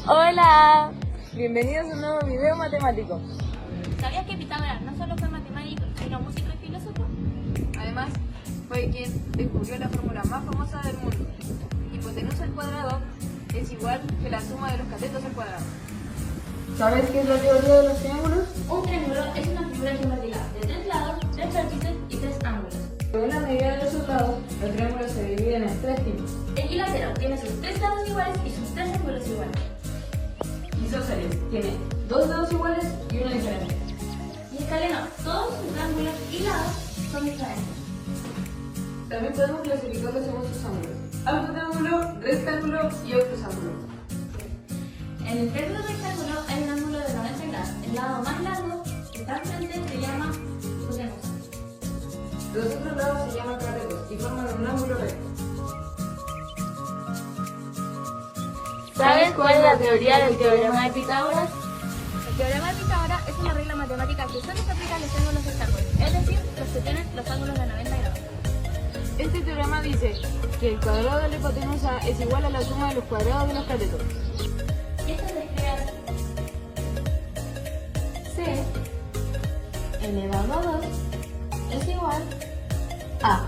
Hola, bienvenidos a un nuevo video matemático. ¿Sabías que Pitágoras no solo fue matemático, sino músico y filósofo? Además, fue quien descubrió la fórmula más famosa del mundo. Hipotenusa al cuadrado es igual que la suma de los catetos al cuadrado. ¿Sabes qué es la teoría de los triángulos? Un triángulo es una figura geométrica de 3 lados, 3 vértices y 3 ángulos. Según la medida de los lados, los triángulos se dividen en tres tipos. El equilátero tiene sus 3 lados iguales y sus 3 ángulos iguales. Isósceles tiene dos lados iguales y uno diferente. Y escaleno, todos sus ángulos y lados son diferentes. También podemos clasificarlos según sus ángulos: autotriángulo, rectángulo y octosángulo. En el triángulo rectángulo hay un ángulo de 90 grados. El lado más largo que está enfrente se llama hipotenusa. Los otros lados se llaman catetos y forman un ángulo recto. ¿Sabes cuál es la teoría del teorema de Pitágoras? El teorema de Pitágoras es una regla matemática que solo se aplica a los ángulos rectángulos, es decir, los que tienen los ángulos de 90 grados. Este teorema dice que el cuadrado de la hipotenusa es igual a la suma de los cuadrados de los catetos. Y esto se escribe así. C elevado a 2 es igual a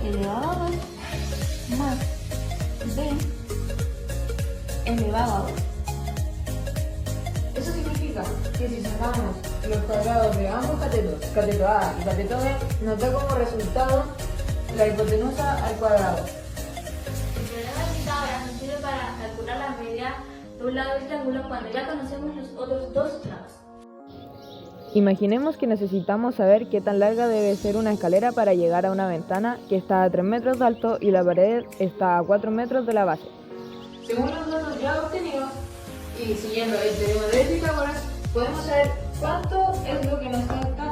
elevado a 2 más B elevado a 2. Eso significa que si sacamos los cuadrados de ambos catetos, cateto A y cateto B, nos da como resultado la hipotenusa al cuadrado. El teorema de Pitágoras nos sirve para calcular la medida de un lado del triángulo cuando ya conocemos los otros dos lados. Imaginemos que necesitamos saber qué tan larga debe ser una escalera para llegar a una ventana que está a 3 metros de alto y la pared está a 4 metros de la base. Según los datos ya obtenidos y siguiendo el teorema de Pitágoras, podemos saber cuánto es lo que nos falta,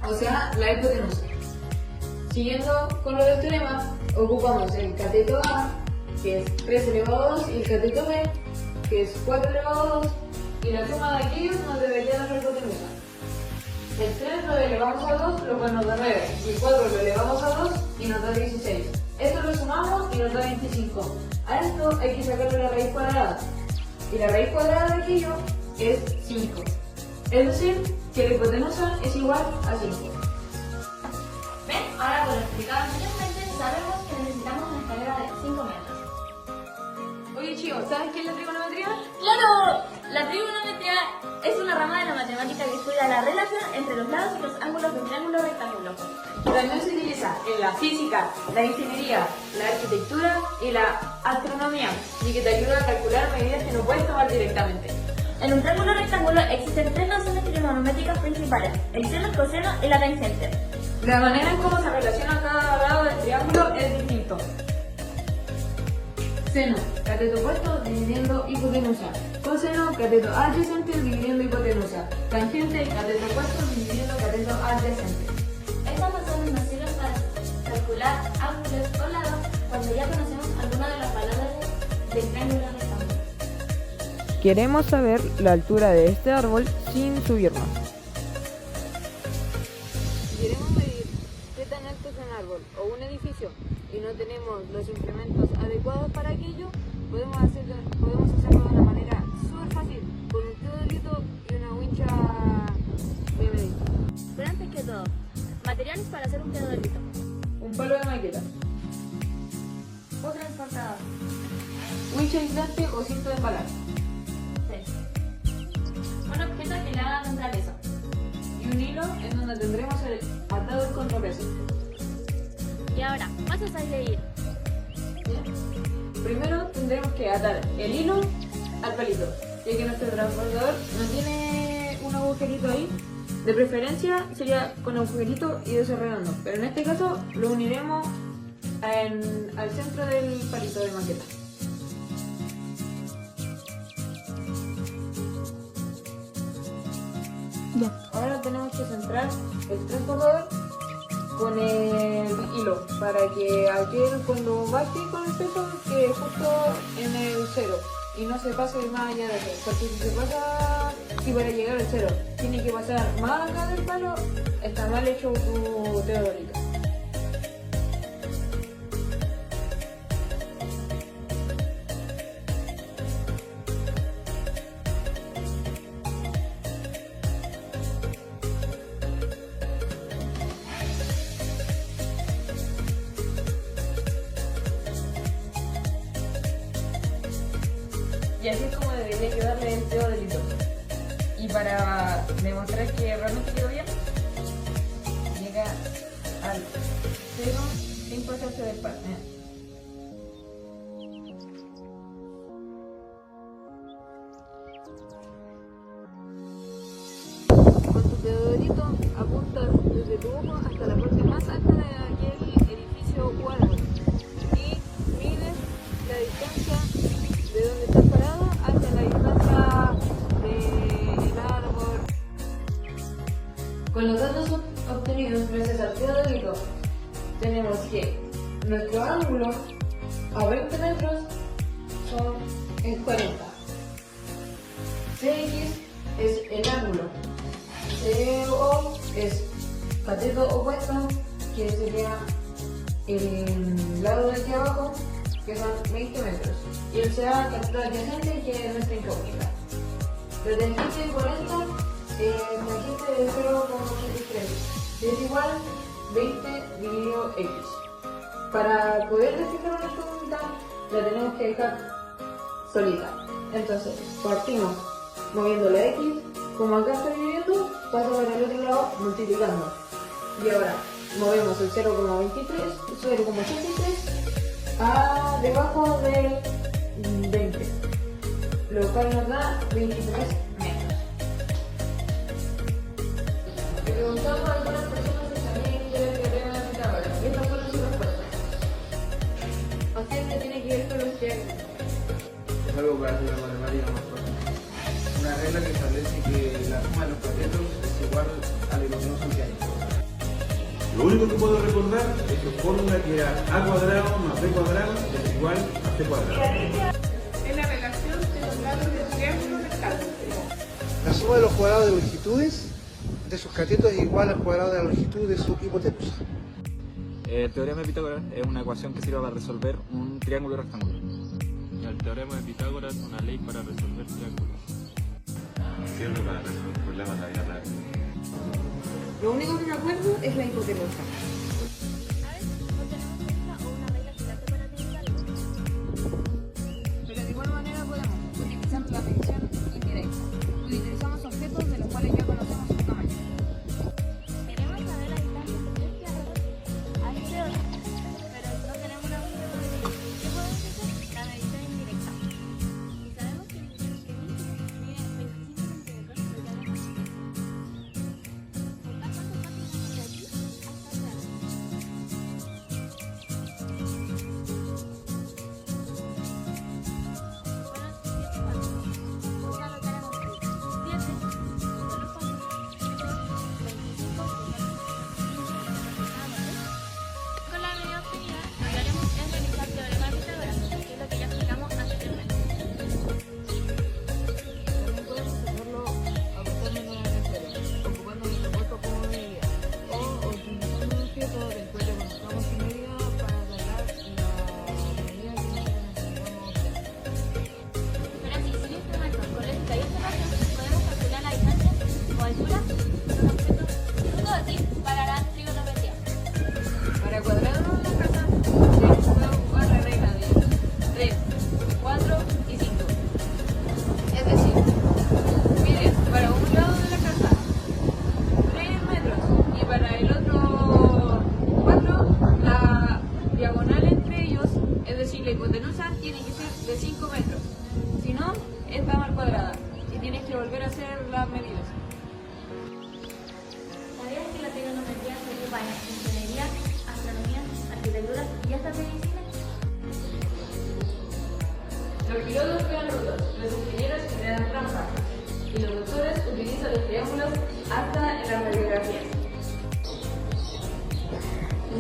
o sea, la hipotenusa. Siguiendo con lo del teorema, ocupamos el cateto A, que es 3 elevado a 2, y el cateto B, que es 4 elevado a 2, y la suma de aquellos nos debería dar la hipotenusa. El 3 lo elevamos a 2, lo cual nos da 9, y el 4 lo elevamos a 2 y nos da 16. Esto lo sumamos y nos da 25. A esto hay que sacarle la raíz cuadrada, y la raíz cuadrada de aquello es 5. Es decir, que la hipotenusa es igual a 5. ¿Ven? Ahora, por lo explicado anteriormente, sabemos que necesitamos una escalera de 5 metros. Oye chicos, ¿sabes qué es la trigonometría? ¡Claro! La trigonometría es una rama de la matemática que estudia la relación entre los lados y los ángulos de un triángulo rectángulo. También se utiliza en la física, la ingeniería, la arquitectura y la astronomía, y que te ayuda a calcular medidas que no puedes tomar directamente. En un triángulo rectángulo existen 3 nociones trigonométricas principales: el seno, el coseno y la tangente. La manera en cómo se relaciona cada lado del triángulo es distinto. Seno, cateto opuesto dividiendo hipotenusa. Coseno, cateto adyacente dividiendo hipotenusa. Tangente, cateto opuesto dividiendo cateto adyacente. Estas nociones nos sirven para calcular ángulos o lados cuando ya conocemos alguna de las valores del triángulo rectángulo. Queremos saber la altura de este árbol sin subirnos. Si queremos medir qué tan alto es un árbol o un edificio y no tenemos los implementos adecuados para aquello, podemos hacerlo de una manera súper fácil, con un teodolito y una wincha de medir. Pero antes que todo, materiales para hacer un teodolito. Un palo de maqueta, Un transportador. wincha aislante o cinto de embalar, 3. Un objeto que le haga contrapeso. y un hilo en donde tendremos atado el contrapeso. Y ahora, pasos a seguir. Primero tendremos que atar el hilo al palito, ya que nuestro transportador no tiene un agujerito ahí. De preferencia sería con agujerito y de ese redondo, pero en este caso lo uniremos al centro del palito de maqueta. Ahora tenemos que centrar el transportador con el hilo para que aquel cuando baje con el peso quede justo en el cero y no se pase más allá de eso, porque si para llegar al cero tiene que pasar más acá del palo, está mal hecho tu teodolito. Y así es como debería quedarle el peo del hito. Y para demostrar que realmente quedó bien, llega al 0 sin pasarse del par. Con tu dedo apuntas desde tu ojo hasta la parte más alta de aquel edificio cuadrado y mides la distancia de donde estás parado hasta la distancia del árbol. Con los datos obtenidos gracias al peo del hito, tenemos que nuestro ángulo a 20 metros es 40. CX es el ángulo. CO es cateto opuesto, que sería el lado de aquí abajo, que son 20 metros. Y el CA, cateto adyacente, que es nuestra incógnita. Desde el 15 y 40, la gente de 0,83 es igual 20 dividido X. Para poder descifrar una incógnita, la tenemos que dejar solita. Entonces, partimos moviendo la X, como acá estoy dividiendo, pasa para el otro lado multiplicando. Y ahora movemos el 0,83 a debajo del 20, lo cual nos da 23 metros. Le preguntamos a algunas personas si sabían que era el teorema de Pitágoras, y estas fueron sus respuestas. O sea, que tiene que ver con los triángulos. Es algo para hacer la matemática más fácil. Una regla que establece que la suma de los catetos es igual a la hipotenusa triángulo. Lo único que puedo recordar es su fórmula, que era a cuadrado más b cuadrado es igual a c cuadrado. Es la relación de los lados del triángulo rectángulo. La suma de los cuadrados de longitudes de sus catetos es igual al cuadrado de la longitud de su hipotenusa. El teorema de Pitágoras es una ecuación que sirve para resolver un triángulo rectangular. El teorema de Pitágoras es una ley para resolver triángulos. Sirve para resolver problemas de la vida real. Lo único que me acuerdo es la hipotenusa. ¿Sabes? No tenemos regla o una regla que la hace para utilizarlo. Pero de igual manera podemos utilizar la medición indirecta. Utilizamos objetos de los cuales ya conocemos su tamaño. Queremos saber la distancia entre tres tierras. Hay teoría, pero no tenemos una regla para medir. ¿Qué podemos hacer? La medición indirecta. Y sabemos que el mide 25 centímetros de cada una. ¿Contar cuántos pasos tenemos de aquí hasta allá? Con la medida obtenida, lo que haremos es realizar el teorema de Pitágoras, que es lo que ya explicamos anteriormente. También podemos hacerlo aplicándonos en el teorema, ocupando nuestro cuerpo como medida, o utilizando un objeto del cual ya conozcamos su medida para sacar la medida que necesitamos obtener. Pero así, sin instrumentos, con lógica y observación, podemos calcular la distancia o altura de un objeto, todo así, para la trigonometría. Para cuadrarnos una casa, se puede ocupar la regla de 3, 4 y 5. Es decir, mides para un lado de la casa 3 metros y para el otro 4, la diagonal entre ellos, es decir, la hipotenusa, tiene que ser de 5 metros. Si no, está mal cuadrada y tienes que volver a hacer las medidas. ¿Sabías que la trigonometría se ocupa en ingeniería, astronomía, arquitectura y hasta medicina? Los pilotos crean rutas, los ingenieros crean trampas y los doctores utilizan los triángulos hasta en las radiografías.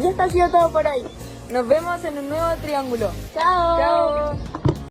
Y esto ha sido todo por hoy. Nos vemos en un nuevo triángulo. ¡Chao! ¡Chao!